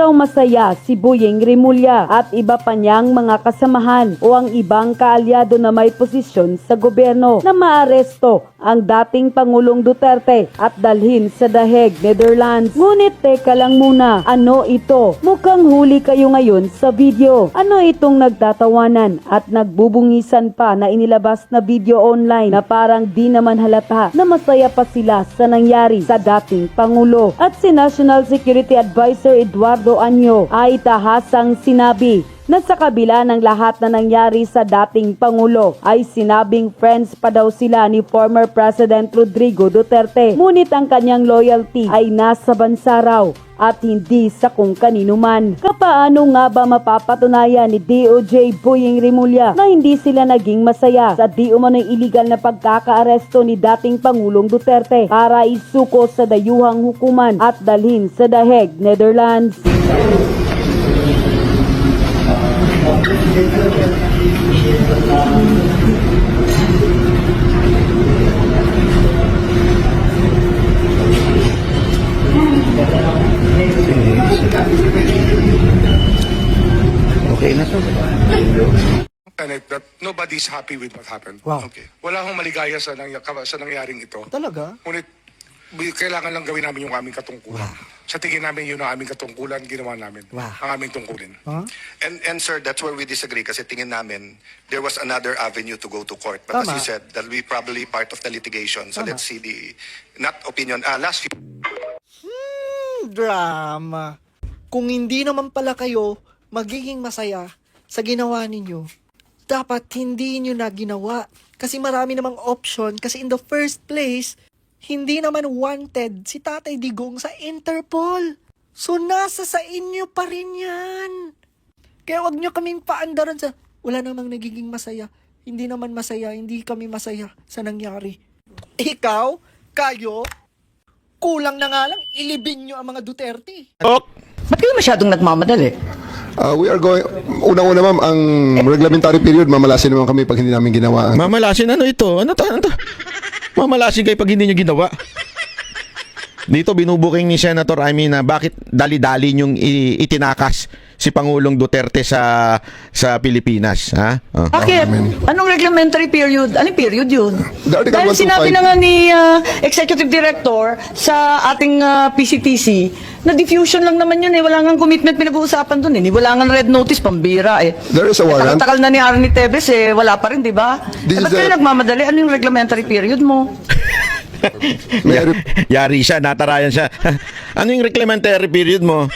raw masaya si Boyeng Rimulya at iba pa niyang mga kasamahan o ang ibang kaalyado na may posisyon sa gobyerno na maaresto ang dating Pangulong Duterte at dalhin sa The Hague, Netherlands. Ngunit teka lang muna, ano ito? Mukhang huli kayo ngayon sa video. Ano itong nagtatawanan at nagbubungisan pa na inilabas na video online na parang di naman halata na masaya pa sila sa nangyari sa dating Pangulo? At si National Security Advisor Eduardo Año ay tahasang sinabi na sa kabila ng lahat na nangyari sa dating Pangulo ay sinabing friends pa daw sila ni former President Rodrigo Duterte. Ngunit ang kanyang loyalty ay nasa bansa raw at hindi sa kung kanino man. Kapaano nga ba mapapatunayan ni DOJ Boyeng Rimulya na hindi sila naging masaya sa di umano'y iligal na pagkakaaresto ni dating Pangulong Duterte para isuko sa dayuhang hukuman at dalhin sa The Hague, Netherlands? Okay na to. That nobody's happy with what happened. Wow. Okay. Wala akong maligaya sa nangyaring ito. Talaga? Ngunit kailangan lang gawin namin yung aming katungkulan. Sa tingin namin yun ang aming katungkulan, ginawa namin. Ang aming tungkulin. And sir, that's where we disagree kasi tingin namin there was another avenue to go to court. But as you said, that'll be probably part of the litigation. So let's see the, not opinion, last few. Drama. Kung hindi naman pala kayo magiging masaya sa ginawa ninyo, dapat hindi nyo na ginawa. Kasi marami namang option. Kasi in the first place, hindi naman wanted si Tatay Digong sa Interpol. So nasa sa inyo pa rin yan. Kaya wag nyo kaming paandaran sa wala namang nagiging masaya. Hindi naman masaya, hindi kami masaya sa nangyari. Ikaw, kayo, kulang na nga lang, ilibing nyo ang mga Duterte. Ba't kayo masyadong nagmamadali? We are going, unang-una ma'am, ang reglementary period, mamalasin naman kami pag hindi namin ginawa. Mamalasin ano ito? Ano to? Mamalasin kayo pag hindi nyo ginawa. Dito binubuking ni Senator Amy na bakit dali-dali nyong itinakas si Pangulong Duterte sa Pilipinas, ha? Bakit? Anong reglementary period? Anong period yun? The Article Dahil 125. sinabi na nga ni Executive Director sa ating PCTC na diffusion lang naman yun eh. Wala nga commitment pinag-uusapan dun eh. Wala nga red notice, pambira eh. There is a warrant. Takal na ni Arnie Tevez eh. Wala pa rin, di ba? This Ba't is kayo the- nagmamadali? Ano yung reglementary period mo? Yari siya, natarayan siya. Ano yung reglementary period mo?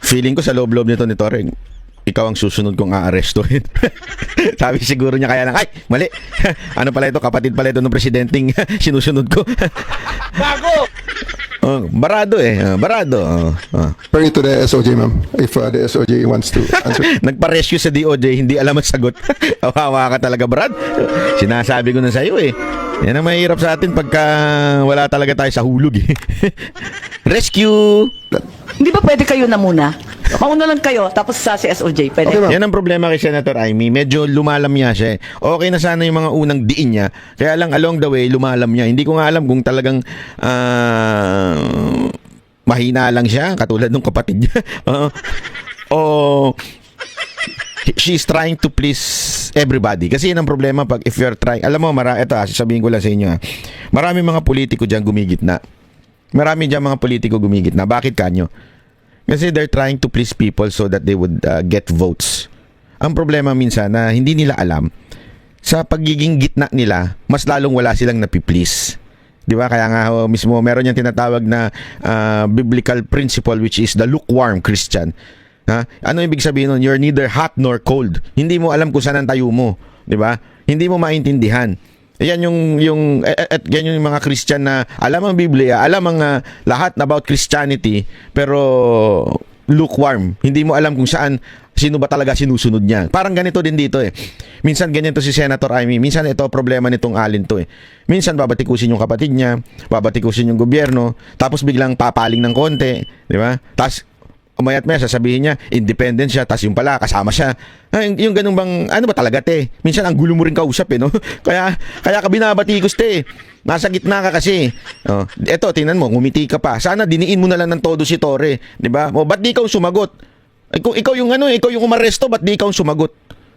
Feeling ko sa loob-loob nito ni Toreng, ikaw ang susunod kong aarestuhin. Sabi siguro niya kaya lang, ay, mali. Ano pala ito, kapatid pala ito ng presidenteng sinusunod ko. Bago! Barado eh, barado. Bring it to the SOJ ma'am, if the SOJ wants to answer. Nagpa-rescue sa DOJ, hindi alam ang sagot. Hawa ka talaga, Brad. Sinasabi ko na sa'yo eh. Yan ang mahirap sa atin pagka wala talaga tayo sa hulog eh. Rescue! Hindi ba pwede kayo na muna? Mauna lang kayo, tapos sa si SOJ. Pwede? Okay, ma'am. Yan ang problema kay Senator Amy. Medyo lumalamya siya eh. Okay na sana yung mga unang diin niya. Kaya lang along the way, lumalamya. Hindi ko nga alam kung talagang mahina lang siya, katulad ng kapatid niya. O she's trying to please everybody. Kasi yun ang problema pag if you're trying. Alam mo, ito sasabihin ko lang sa inyo. Marami mga politiko dyan gumigitna. Marami dyan mga politiko gumigitna. Bakit kanyo? Kasi they're trying to please people so that they would get votes. Ang problema minsan na hindi nila alam, sa pagiging gitna nila, mas lalong wala silang napiplease. Di ba? Kaya nga mismo, meron yung tinatawag na biblical principle which is the lukewarm Christian. Ha? Ano ibig sabihin nun? You're neither hot nor cold. Hindi mo alam kung saan ang tayo mo. Di ba? Hindi mo maintindihan. Yan yung mga Christian na alam ang Biblia, alam ang lahat about Christianity, pero lukewarm. Hindi mo alam kung sino ba talaga sinusunod niya. Parang ganito din dito eh. Minsan ganyan to si Senator Amy. Minsan ito problema nitong Alin to eh. Minsan babatikusin yung kapatid niya, babatikusin yung gobyerno, tapos biglang papaling ng konti, di ba? Tapos Umayat maya, sasabihin niya, independent siya, tas yung pala, kasama siya. Yung ganun bang, ano ba talaga, te? Minsan, ang gulo mo rin kausap, no? kaya ka binabatikos, te. Nasa gitna ka kasi. Oh, eto, tingnan mo, ngumiti ka pa. Sana diniin mo na lang ng todo si Torre. Di ba? O, ba't di ikaw sumagot? Ikaw yung ikaw yung umaresto, ba't di ikaw sumagot?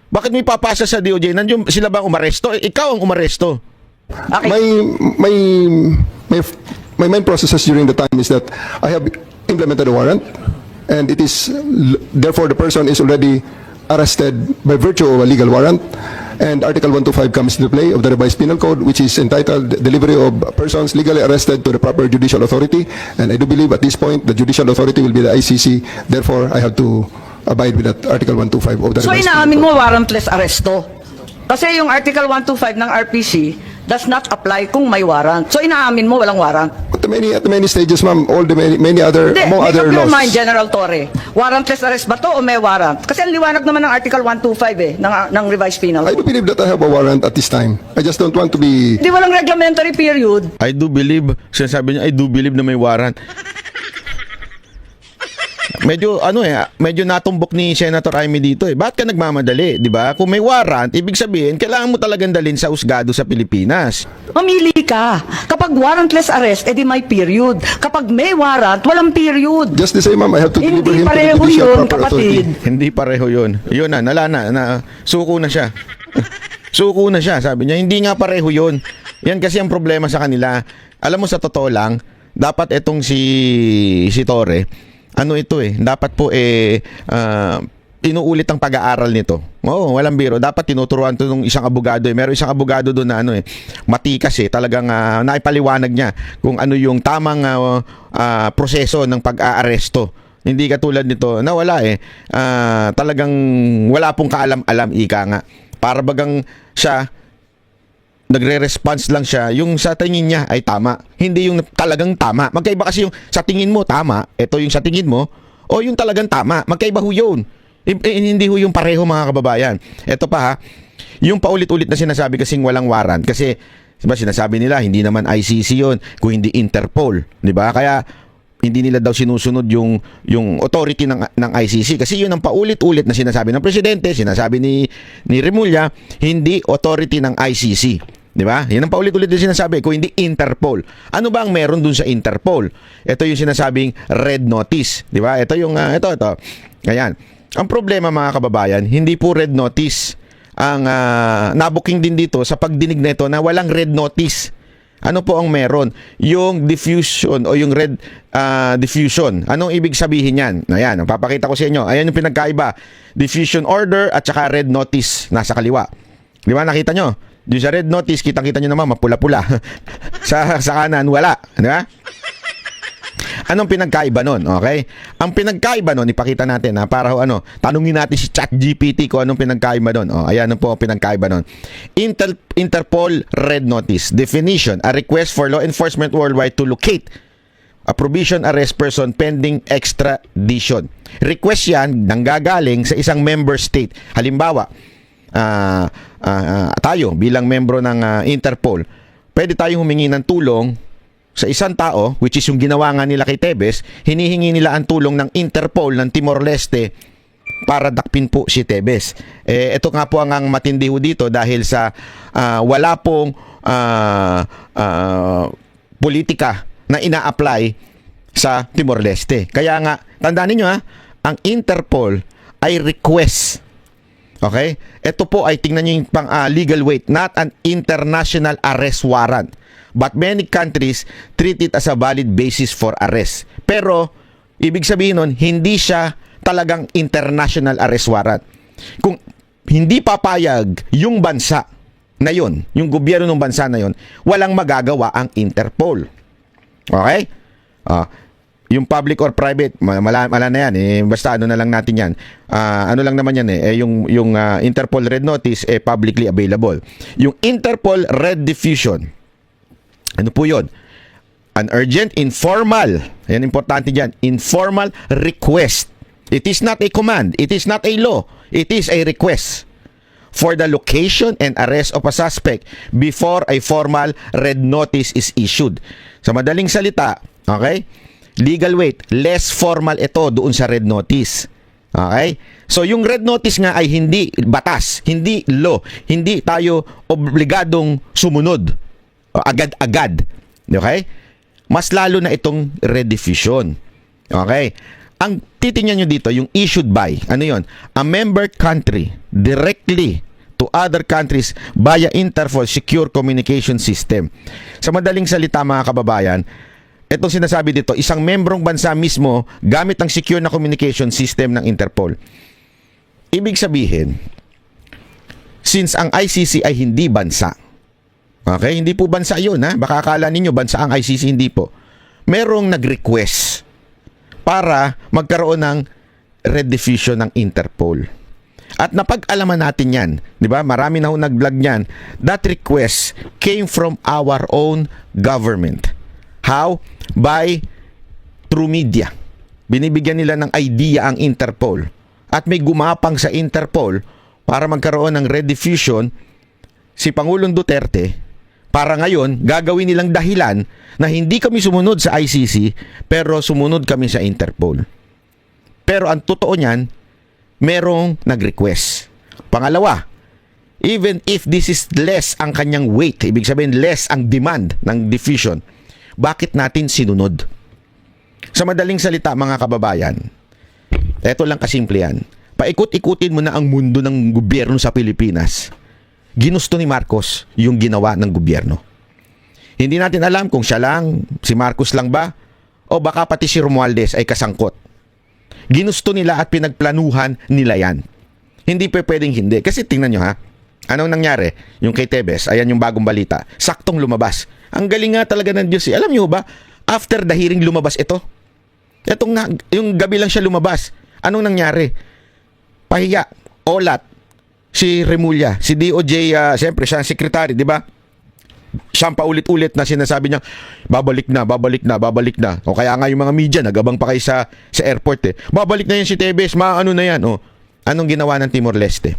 Bakit may papasa sa DOJ? Nandiyon sila ba umaresto? Ikaw ang umaresto. Okay. My main processes during the time is that I have implemented a warrant, and it is therefore the person is already arrested by virtue of a legal warrant, and Article 125 comes into play of the revised penal code, which is entitled delivery of persons legally arrested to the proper judicial authority, and I do believe at this point the judicial authority will be the ICC. Therefore, I have to abide with that Article 125 of the So revised inaamin penal mo code. warrantless arresto? Kasi yung Article 125 ng RPC does not apply kung may warrant. So inaamin mo walang warrant? At the many stages, ma'am, all the many other, Hindi, among make other up your laws. mind, General Torre. Warrantless arrest ba to o may warrant? Kasi ang liwanag naman ng Article 125 ng revised penal I do code. believe that I have a warrant at this time. I just don't want to be. Hindi walang reglementary period. I do believe, sinasabi niya, I do believe na may warrant. Medyo natumbok ni Senator Amy dito eh. Bakit ka nagmamadali, di ba? Kung may warrant, ibig sabihin, kailangan mo talagang dalhin sa husgado sa Pilipinas. Mamili ka. Kapag warrantless arrest, edi may period. Kapag may warrant, walang period. Just the same, ma'am, I have to deliver Hindi him to the pareho judicial yun, proper authority. kapatid. Hindi pareho yun. Yun suko na siya. Suko na siya, sabi niya. Hindi nga pareho yun. Yan kasi ang problema sa kanila. Alam mo, sa totoo lang, dapat itong si Torre, dapat po inuulit ang pag-aaral nito. Oo, walang biro. Dapat tinuturuan ito ng isang abogado. Meron isang abogado doon na matikas talagang naipaliwanag niya kung ano yung tamang proseso ng pag-aaresto. Hindi katulad nito na wala talagang wala pong kaalam-alam, ika nga. Para bagang siya nagre-response lang siya, yung sa tingin niya ay tama. Hindi yung talagang tama. Magkaiba kasi yung sa tingin mo tama, ito yung sa tingin mo, o yung talagang tama. Magkaiba ho yun. Hindi ho yung pareho, mga kababayan. Ito pa ha, yung paulit-ulit na sinasabi kasing walang warrant. Kasi, diba, sinasabi nila, hindi naman ICC yun, kung hindi Interpol. Diba? Kaya, hindi nila daw sinusunod yung authority ng ICC. Kasi yun ang paulit-ulit na sinasabi ng presidente, sinasabi ni Remulla, hindi authority ng ICC. Di ba? Yan ang paulit-ulit na sinasabi, kung hindi Interpol. Ano ba ang meron dun sa Interpol? Ito yung sinasabing red notice. Di ba? Ito yung, ito. Ayan. Ang problema, mga kababayan, hindi po red notice. Ang nabuking din dito sa pagdinig na ito na walang red notice. Ano po ang meron? Yung diffusion o yung red diffusion. Anong ibig sabihin yan? Ayan, papakita ko sa inyo. Ayan yung pinagkaiba. Diffusion order at saka red notice nasa kaliwa. Di ba? Nakita nyo? Yung sa red notice, kitang-kita nyo naman, mapula-pula. sa kanan, wala. Di ba? Anong pinagkaiba nun? Okay? Ang pinagkaiba nun, ipakita natin para tanungin natin si ChatGPT kung anong pinagkaiba nun. Ayan po ang pinagkaiba nun. Interpol Red Notice. Definition, a request for law enforcement worldwide to locate a provision arrest person pending extradition. Request yan nanggagaling sa isang member state. Halimbawa, tayo bilang membro ng Interpol, pwede tayong humingi ng tulong sa isang tao, which is yung ginawa nga nila kay Tebes. Hinihingi nila ang tulong ng Interpol ng Timor-Leste para dakpin po si Tebes. Ito nga po ang matindi ho dito dahil sa wala pong politika na ina-apply sa Timor-Leste. Kaya nga, tandaan niyo ang Interpol ay request. Okay? Ito po ay tingnan niyo yung pang legal weight, not an international arrest warrant. But many countries treat it as a valid basis for arrest. Pero, ibig sabihin nun, hindi siya talagang international arrest warrant. Kung hindi papayag yung bansa na yun, yung gobyerno ng bansa na yun, walang magagawa ang Interpol. Okay? Yung public or private, mala na yan. Basta na lang natin yan. Ano lang naman yan yung Interpol Red Notice publicly available. Yung Interpol Red Diffusion, ano po yun? An urgent, informal, yan importante dyan, informal request. It is not a command. It is not a law. It is a request for the location and arrest of a suspect before a formal red notice is issued. Sa madaling salita, okay? Legal weight, less formal ito doon sa red notice. Okay? So yung red notice nga ay hindi batas, hindi law, hindi tayo obligadong sumunod agad-agad. Okay? Mas lalo na itong red diffusion. Okay? Ang titingnan nyo dito, yung issued by, ano yon? A member country directly to other countries via Interpol Secure Communication System. Sa madaling salita mga kababayan, itong sinasabi dito, isang membrong bansa mismo gamit ang secure na communication system ng Interpol. Ibig sabihin, since ang ICC ay hindi bansa, okay, hindi po bansa yun, ha? Baka akala ninyo bansa ang ICC, hindi po. Merong nag-request para magkaroon ng red diffusion ng Interpol. At napag-alaman natin yan, di ba? Marami na ho nag-vlog niyan. That request came from our own government. How? By through media. Binibigyan nila ng idea ang Interpol. At may gumapang sa Interpol para magkaroon ng red diffusion si Pangulong Duterte para ngayon gagawin nilang dahilan na hindi kami sumunod sa ICC pero sumunod kami sa Interpol. Pero ang totoo niyan, merong nag-request. Pangalawa, even if this is less ang kanyang weight, ibig sabihin less ang demand ng diffusion, bakit natin sinunod? Sa madaling salita mga kababayan, eto lang kasimple yan. Paikot-ikutin mo na ang mundo ng gobyerno sa Pilipinas. Ginusto ni Marcos yung ginawa ng gobyerno. Hindi natin alam kung siya lang, si Marcos lang ba, o baka pati si Romualdez ay kasangkot. Ginusto nila at pinagplanuhan nila yan. Hindi pa pwedeng hindi. Kasi tingnan nyo ha, anong nangyari? Yung kay Tebes, ayan yung bagong balita. Saktong lumabas. Ang galing nga talaga ng Diyos. Alam nyo ba, after the hearing lumabas ito. Yung gabi lang siya lumabas. Anong nangyari? Pahiya, olat, si Remulla, si DOJ, siyempre siya ang sekretary, di ba? Siyang paulit-ulit na sinasabi niya, babalik na. O kaya nga yung mga media, nagabang pa kayo sa airport eh. Babalik na yan si Tebes, maano na yan. O, anong ginawa ng Timor-Leste?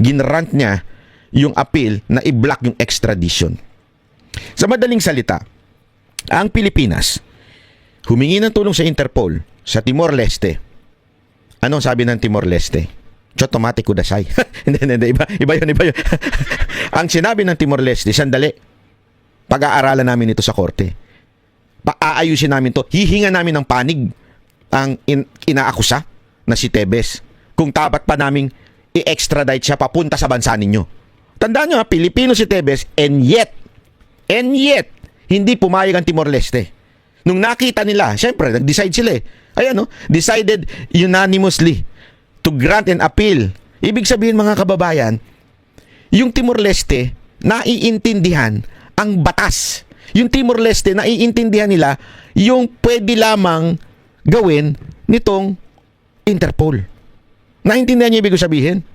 Ginrant niya yung appeal na i-block yung extradition. Sa madaling salita, ang Pilipinas humingi ng tulong sa Interpol sa Timor-Leste. Anong sabi ng Timor-Leste? Chotomate kudasay. Hindi, iba yun. Ang sinabi ng Timor-Leste, sandali, pag-aaralan namin ito sa korte. Paaayusin namin to. Hihinga namin ng panig ang inaakusa na si Tebes. Kung dapat pa naming i-extradite siya papunta sa bansa ninyo. Tandaan nyo ha, Pilipino si Tebes, and yet, hindi pumayag ang Timor-Leste. Nung nakita nila, syempre, nag-decide sila eh. Ayan no, decided unanimously to grant an appeal. Ibig sabihin mga kababayan, yung Timor-Leste, naiintindihan ang batas. Yung Timor-Leste, naiintindihan nila yung pwede lamang gawin nitong Interpol. Naintindihan niyo ibig sabihin?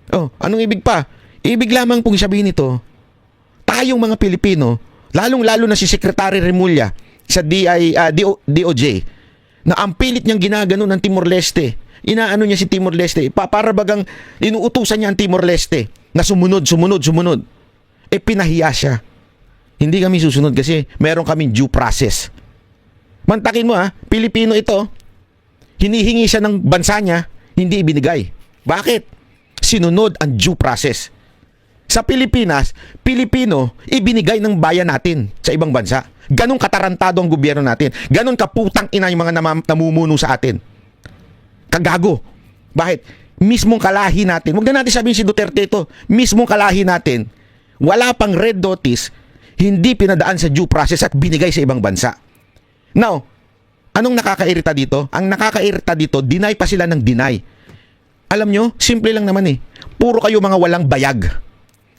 Oh, anong ibig pa? Ibig lamang pong sabihin nito, tayong mga Pilipino, lalong-lalo na si Secretary Remulla sa DOJ, na ang pilit niyang ginagano ng Timor-Leste. Inaano niya si Timor-Leste. Para bagang inuutusan niya ang Timor-Leste na sumunod. Eh pinahiya siya. Hindi kami susunod kasi meron kaming due process. Mantakin mo ha, Pilipino ito. Hinihingi siya ng bansa niya, hindi ibinigay. Bakit? Sinunod ang due process. Sa Pilipinas, Pilipino, ibinigay ng bayan natin sa ibang bansa. Ganon katarantado ang gobyerno natin. Ganon kaputang ina yung mga namumuno sa atin. Kagago. Bakit? Mismong kalahi natin. Huwag na natin sabihin si Duterte ito. Mismong kalahi natin. Wala pang red notice, hindi pinadaan sa due process at binigay sa ibang bansa. Now, anong nakakairita dito? Ang nakakairita dito, deny pa sila ng deny. Alam nyo, simple lang naman eh. Puro kayo mga walang bayag.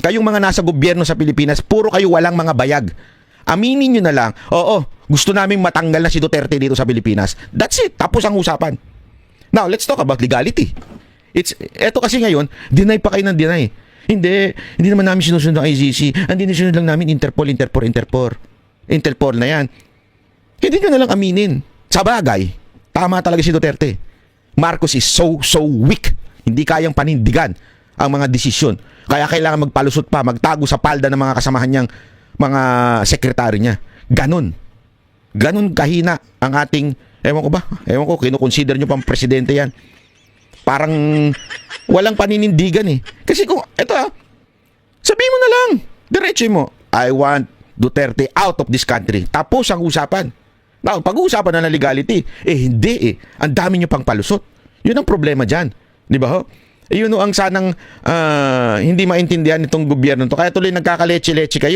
Kayong mga nasa gobyerno sa Pilipinas, puro kayo walang mga bayag. Aminin nyo na lang, oo, gusto naming matanggal na si Duterte dito sa Pilipinas. That's it. Tapos ang usapan. Now, let's talk about legality. Eto kasi ngayon, deny pa kayo ng deny. Hindi naman namin sinusunod ang ICC. Hindi sinusunod lang namin Interpol na yan. Hindi nyo na lang aminin. Sa bagay, tama talaga si Duterte. Marcos is so weak. Hindi kayang panindigan ang mga desisyon. Kaya kailangan magpalusot pa, magtago sa palda ng mga kasamahan niyang mga sekretary niya. Ganon kahina ang ating, ewan ko, kinukonsider nyo pang presidente yan. Parang walang paninindigan eh. Kasi kung, sabihin mo na lang, diretso mo, I want Duterte out of this country. Tapos ang usapan. Now, pag-uusapan na ng legality, hindi eh. Ang dami nyo pang palusot. Yun ang problema dyan. Di ba ho? Yun ang sanang hindi maintindihan itong gobyerno to. Kaya tuloy nagkakaleche-leche kayo.